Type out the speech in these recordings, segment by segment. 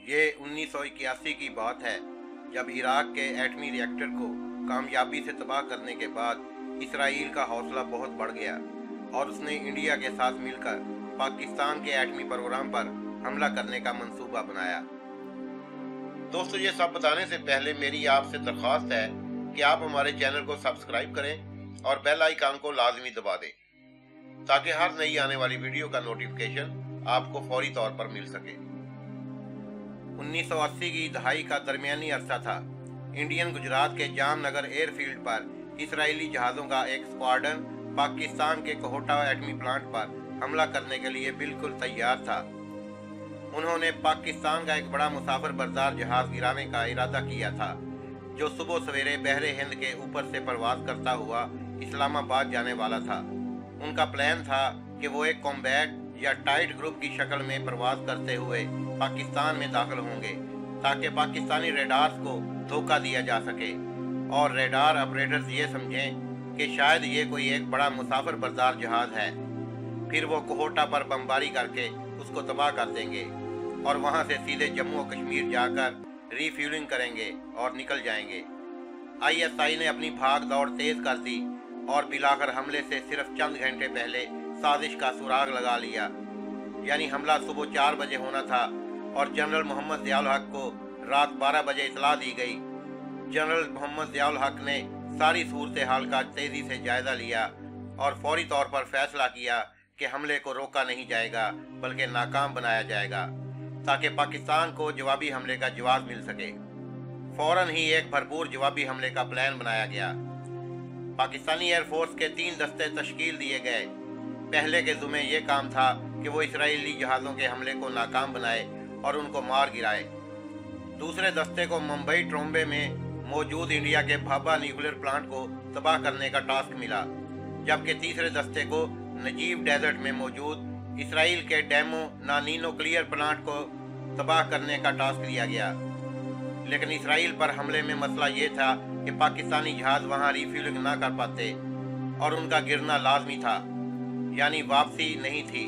ये 1981 की बात है, जब इराक के एटमी रिएक्टर को कामयाबी से तबाह करने के बाद इसराइल का हौसला बहुत बढ़ गया और उसने इंडिया के साथ मिलकर पाकिस्तान के एटमी प्रोग्राम पर हमला करने का मंसूबा बनाया। दोस्तों, ये सब बताने से पहले मेरी आपसे दरख्वास्त है कि आप हमारे चैनल को सब्सक्राइब करें और बेल आइकन को लाजमी दबा दें ताकि हर नई आने वाली वीडियो का नोटिफिकेशन आपको फौरी तौर पर मिल सके। 1980 की दहाई का दरमियानी अरसा था। इंडियन गुजरात के जामनगर एयरफील्ड पर इसराइली जहाज़ों का एक स्क्वाड्रन पाकिस्तान के कोहोटा एटमी प्लांट पर हमला करने के लिए बिल्कुल तैयार था। उन्होंने पाकिस्तान का एक बड़ा मुसाफिर बरदार जहाज़ गिराने का इरादा किया था, जो सुबह सवेरे बहरे हिंद के ऊपर से परवाज करता हुआ इस्लामाबाद जाने वाला था। उनका प्लान था कि वो एक कॉम्बैट या टाइट ग्रुप की शक्ल में प्रवास करते हुए पाकिस्तान में दाखिल होंगे ताकि पाकिस्तानी रेडार्स को धोखा दिया जा सके और रेडार ऑपरेटर्स ये समझें कि शायद ये कोई एक बड़ा मुसाफिर बरदार जहाज है। फिर वो कोहोटा पर बमबारी करके उसको तबाह कर देंगे और वहाँ से सीधे जम्मू और कश्मीर जाकर रीफ्यूलिंग करेंगे और निकल जाएंगे। ISI ने अपनी भाग दौड़ तेज कर दी और बिलाकर हमले से सिर्फ चंद घंटे पहले साजिश का सुराग लगा लिया। यानी हमला सुबह 4 बजे होना था और जनरल मोहम्मद ज़ियाउल हक को रात 12 बजे इतला दी गई। जनरल मोहम्मद ज़ियाउल हक ने सारी सूरत हाल का तेजी से जायजा लिया और फौरी तौर पर फैसला किया कि हमले को रोका नहीं जाएगा बल्कि नाकाम बनाया जाएगा ताकि पाकिस्तान को जवाबी हमले का जवाब मिल सके। फौरन ही एक भरपूर जवाबी हमले का प्लान बनाया गया। पाकिस्तानी एयरफोर्स के 3 दस्ते तश्कील दिए गए। पहले के ज़ुम्मे ये काम था कि वो इसराइली जहाज़ों के हमले को नाकाम बनाए और उनको मार गिराए। दूसरे दस्ते को मुंबई ट्रोम्बे में मौजूद इंडिया के भाभा न्यूक्लियर प्लांट को तबाह करने का टास्क मिला, जबकि तीसरे दस्ते को नजीब डेजर्ट में मौजूद इसराइल के डेमो नानीनुक्लियर प्लांट को तबाह करने का टास्क दिया गया। लेकिन इसराइल पर हमले में मसला ये था कि पाकिस्तानी जहाज वहां रिफ्यूलिंग ना कर पाते और उनका गिरना लाजमी था, यानी वापसी नहीं थी।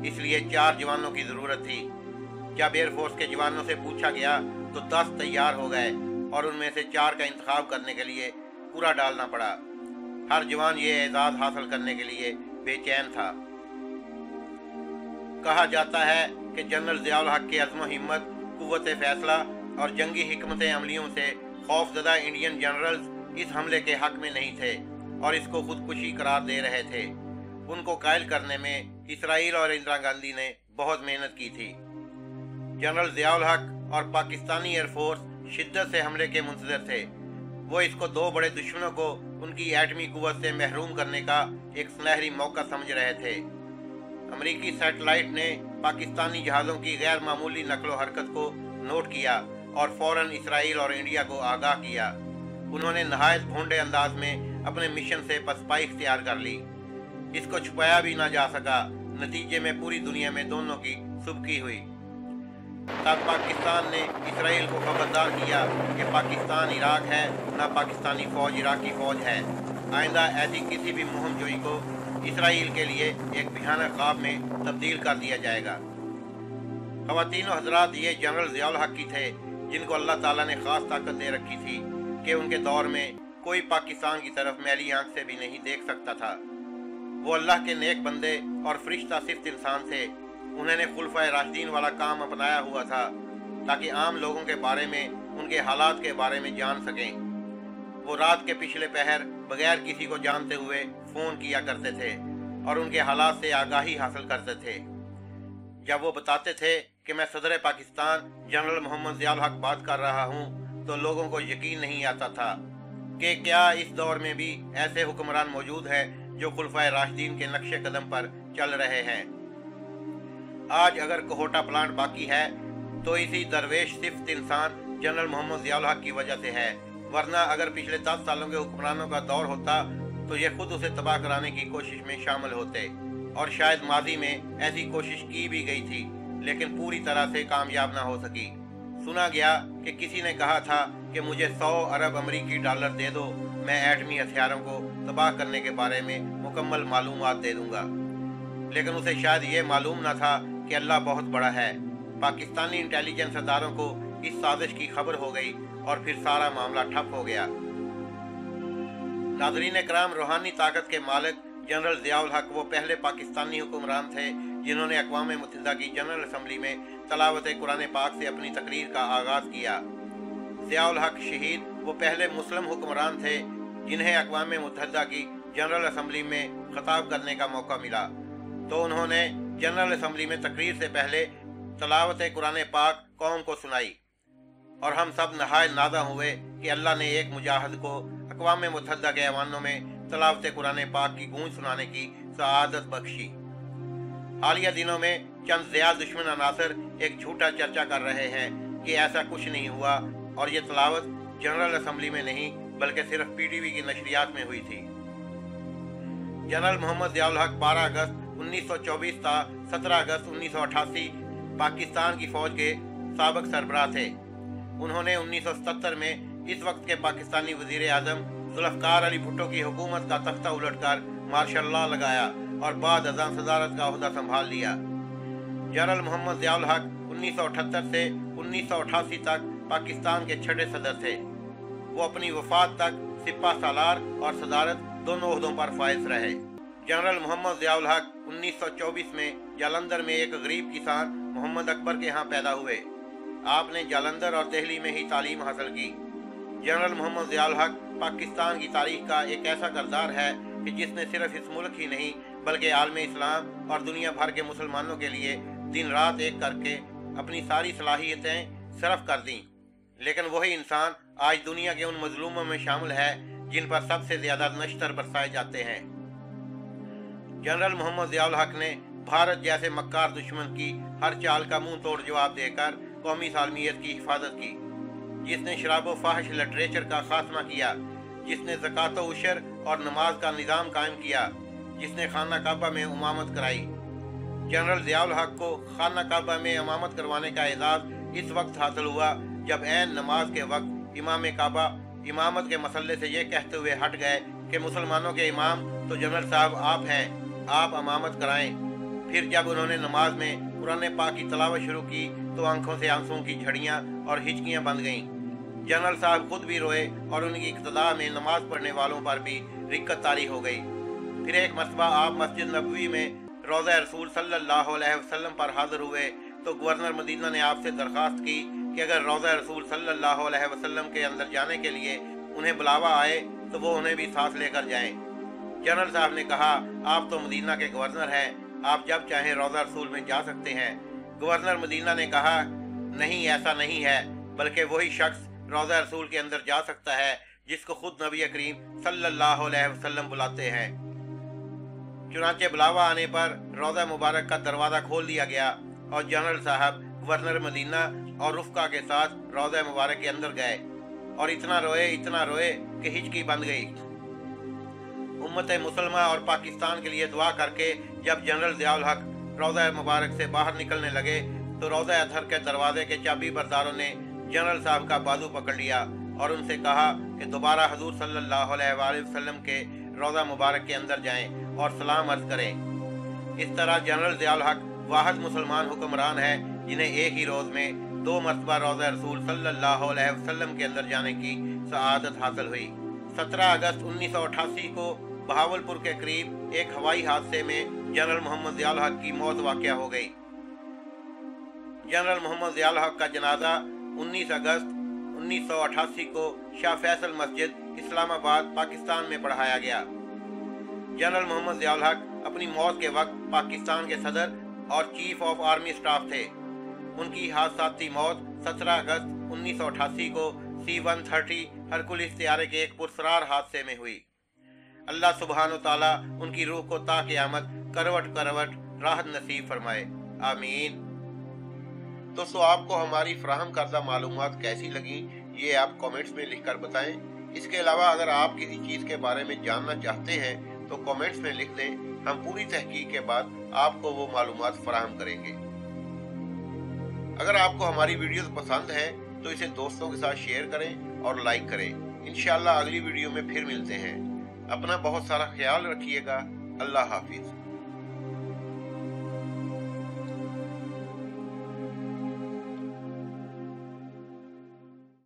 इसलिए 4 जवानों की ज़रूरत थी। जब एयरफोर्स के जवानों से पूछा गया तो 10 तैयार हो गए और उनमें से 4 का इंतखाब करने के लिए पूरा डालना पड़ा। हर जवान ये एजाज़ हासिल करने के लिए बेचैन था। कहा जाता है कि जनरल ज़ियाउल हक की अज़्म हिम्मत, कुव्वत फैसला और जंगी हिकमत अमलियों से खौफजदा इंडियन जनरल्स इस हमले के हक में नहीं थे और इसको खुदकुशी करार दे रहे थे। उनको कायल करने में इसराइल और इंदिरा गांधी ने बहुत मेहनत की थी। जनरल ज़ियाउल हक और पाकिस्तानी एयरफोर्स शिद्दत से हमले के मुंतज़िर थे। वो इसको 2 बड़े दुश्मनों को उनकी एटमी कुव्वत से महरूम करने का एक सुनहरी मौका समझ रहे थे। अमरीकी सैटेलाइट ने पाकिस्तानी जहाज़ों की गैर मामूली नकलो हरकत को नोट किया और फौरन इसराइल और इंडिया को आगाह किया। उन्होंने नहायत भोंडे अंदाज में अपने मिशन से पसपाई इख्तियार कर ली। इसको छुपाया भी ना जा सका। नतीजे में पूरी दुनिया में दोनों की सुबकी हुई। तब पाकिस्तान ने इसराइल को खबरदार किया कि पाकिस्तान इराक है, ना पाकिस्तानी फ़ौज इराकी फ़ौज है। आइंदा ऐसी किसी भी मुहिम जोई को इसराइल के लिए एक भयानक ख्वाब में तब्दील कर दिया जाएगा। ख़वातीन और हज़रात, ये जनरल ज़ियाउल हक की थे जिनको अल्लाह ताला ने ख़ास ताकत दे रखी थी कि उनके दौर में कोई पाकिस्तान की तरफ मैली आंख से भी नहीं देख सकता था। वो अल्लाह के नेक बंदे और फरिश्ता सिफ्त इंसान थे। उन्होंने खुलफाए राशिदीन वाला काम अपनाया हुआ था ताकि आम लोगों के बारे में, उनके हालात के बारे में जान सकें। वो रात के पिछले पहर बगैर किसी को जानते हुए फ़ोन किया करते थे और उनके हालात से आगाही हासिल करते थे। जब वो बताते थे कि मैं सदर पाकिस्तान जनरल मोहम्मद ज़ियाउल हक बात कर रहा हूँ, तो लोगों को यकीन नहीं आता था कि क्या इस दौर में भी ऐसे हुक्मरान मौजूद हैं जो खुलफाए राशिदीन के नक्शे कदम पर चल रहे हैं। आज अगर कोहोटा प्लांट बाकी है तो इसी दरवेश सिफ्त इंसान जनरल मोहम्मद ज़ियाउल हक की वजह से है, वरना अगर पिछले 10 सालों के हुक्मरानों का दौर होता तो ये खुद उसे तबाह कराने की कोशिश में शामिल होते। और शायद माजी में ऐसी कोशिश की भी गई थी, लेकिन पूरी तरह से कामयाब ना हो सकी। सुना गया कि किसी ने कहा था कि मुझे 100 अरब अमरीकी डॉलर दे दो, मैं एटमी हथियारों को तबाह करने के बारे में मुकम्मल मालूमात दे दूंगा। लेकिन उसे शायद ये मालूम न था कि अल्लाह बहुत बड़ा है। पाकिस्तानी इंटेलिजेंस अदारों को इस साजिश की खबर हो गई और फिर सारा मामला ठप हो गया। नाज़रीन कराम, रूहानी ताकत के मालिक जनरल ज़िया उल हक वो पहले पाकिस्तानी हुक्मरान थे जिन्होंने अक़वाम मुत्तहिदा की जनरल असम्बली में तलावत कुरान पाक से अपनी तकरीर का आगाज़ किया। ज़िया उल हक शहीद वो पहले मुस्लिम हुक्मरान थे जिन्हें अक़वाम मुत्तहिदा की जनरल असम्बली में खिताब करने का मौका मिला, तो उन्होंने जनरल असम्बली में तकरीर से पहले तलावत कुरान पाक कौम को सुनाई और हम सब नहायत नाज़ा हुए कि अल्लाह ने एक मुजाहिद को अक़वाम मुत्तहिदा के ऐवानों में तलावत कुरान पाक की गूंज सुनाने की सआदत बख्शी। हालिया दिनों में चंद ज़िया दुश्मन अनासर एक झूठा चर्चा कर रहे हैं कि ऐसा कुछ नहीं हुआ और ये तलावत जनरल असम्बली में नहीं बल्कि सिर्फ PTV की नशरियात में हुई थी। जनरल मोहम्मद ज़िया उल हक 12 अगस्त 1924 था 17 अगस्त 1988 पाकिस्तान की फौज के साबिक सरबराह थे। उन्होंने 1977 में इस वक्त के पाकिस्तानी वजीर आज़म जुल्फ़िकार अली भुट्टो की हुकूमत का तख्ता उलटकर मार्शल लॉ लगाया और बाद अज़ां सदारत का ओहदा संभाल लिया। जनरल मोहम्मद ज़िया उल हक 1978 से 1988 तक पाकिस्तान के छठे सदर थे। वो अपनी वफात तक सिपा सालार और सदारत दोनों ओहदों पर फाइज रहे। जनरल मोहम्मद ज़िया उल हक 1924 में जालंधर में एक गरीब किसान मोहम्मद अकबर के यहाँ पैदा हुए। आपने जालंधर और दिल्ली में ही तालीम हासिल की। जनरल मोहम्मद ज़िया उल हक पाकिस्तान की तारीख का एक ऐसा किरदार है कि जिसने सिर्फ इस मुल्क ही नहीं बल्कि आलम इस्लाम और दुनिया भर के मुसलमानों के लिए दिन रात एक करके अपनी सारी सलाहियतें सर्फ कर दी। लेकिन वही इंसान आज दुनिया के उन मजलूमों में शामिल है जिन पर सबसे ज्यादा नश्तर बरसाए जाते हैं। जनरल मोहम्मद ज़िया उल हक ने भारत जैसे मक्कार दुश्मन की हर चाल का मुंह तोड़ जवाब देकर कौमी सालमियत की हिफाजत की, जिसने शराब व फाहिश लिटरेचर का खात्मा किया, जिसने ज़कात व उशर और नमाज का निज़ाम कायम किया, जिसने खाना काबा में इमामत कराई। जनरल ज़िया उल हक को खाना काबा में इमामत करवाने का एजाज़ इस वक्त हासिल हुआ जब ऐन नमाज के वक्त इमाम काबा इमामत के मसले से ये कहते हुए हट गए कि मुसलमानों के इमाम तो जनरल साहब आप हैं, आप इमामत कराएं। फिर जब उन्होंने नमाज में कुरान पाक की तलावत शुरू की तो आंखों से आंसुओं की झड़ियाँ और हिचकियाँ बंद गईं। जनरल साहब खुद भी रोए और उनकी इक्तदा में नमाज पढ़ने वालों पर भी रिक्कत तारी हो गई। फिर एक मरतबा आप मस्जिद नबवी में रोज़ा रसूल सल्लल्लाहु अलैहि वसल्लम पर हाजिर हुए तो गवर्नर मदीना ने आपसे दरख्वास्त की कि अगर रोज़ा रसूल सल्लल्लाहु अलैहि वसल्लम के अंदर जाने के लिए उन्हें बुलावा आए तो वो उन्हें भी साथ लेकर जाएं। जनरल साहब ने कहा, आप तो मदीना के गवर्नर हैं, आप जब चाहें रोज़ा रसूल में जा सकते हैं। गवर्नर मदीना ने कहा, नहीं, ऐसा नहीं है, बल्कि वही शख्स रोज़ा रसूल के अंदर जा सकता है जिसको खुद नबी करीम सल्लल्लाहु अलैहि वसल्लम बुलाते हैं। चुनांचे बुलावा आने पर रोज़ा मुबारक का दरवाज़ा खोल दिया गया और जनरल साहब गवर्नर मदीना और रुफ़का के साथ रोज़ा मुबारक के अंदर गए और इतना रोए कि हिचकी बंद गई। उम्मत मुसलमा और पाकिस्तान के लिए दुआ करके जब जनरल ज़िया उल हक रोज़ा मुबारक से बाहर निकलने लगे तो रोज़ा अतहर के दरवाजे के चाबी बरदारों ने जनरल साहब का बाजू पकड़ लिया और उनसे कहा कि दोबारा हजूर सल्लल्लाहु अलैहि वसल्लम के रोज़ा मुबारक के अंदर जाएं और सलाम अर्ज करें। इस तरह जनरल ज़िया उल हक वाहिद मुसलमान हुक्मरान है जिन्हें एक ही रोज़ में 2 मरतबा रोज़ा रसूल सल्लल्लाहु अलैहि वसल्लम के अंदर जाने की सआदत हासिल हुई। 17 अगस्त 1988 को बहावलपुर के करीब एक हवाई हादसे में जनरल मोहम्मद ज़िया उल हक की मौत वाक़या हो गई। जनरल मोहम्मद ज़िया उल हक का जनाजा 19 अगस्त 1988 को शाह फैसल मस्जिद इस्लामाबाद पाकिस्तान में पढ़ाया गया। जनरल मोहम्मद ज़िया उल हक अपनी मौत के वक्त पाकिस्तान के सदर और चीफ ऑफ आर्मी स्टाफ थे। उनकी हादसाती मौत 17 अगस्त 1988 को C-130 हरकुलिस तैयारे के एक पुरसरार हादसे में हुई। अल्लाह सुब्हानो ताला उनकी रूह को ता क़यामत करवट करवट राहत नसीब फरमाए, आमीन। दोस्तों, आपको हमारी फ्राहम करदा मालूमात कैसी लगी ये आप कमेंट्स में लिखकर बताएं। इसके अलावा अगर आप किसी चीज़ के बारे में जानना चाहते हैं तो कमेंट्स में लिख दें, हम पूरी तहकीक के बाद आपको वो मालूमात फराहम करेंगे। अगर आपको हमारी वीडियोस पसंद है तो इसे दोस्तों के साथ शेयर करें और लाइक करें। इंशाअल्लाह अगली वीडियो में फिर मिलते हैं। अपना बहुत सारा ख्याल रखिएगा। अल्लाह हाफिज।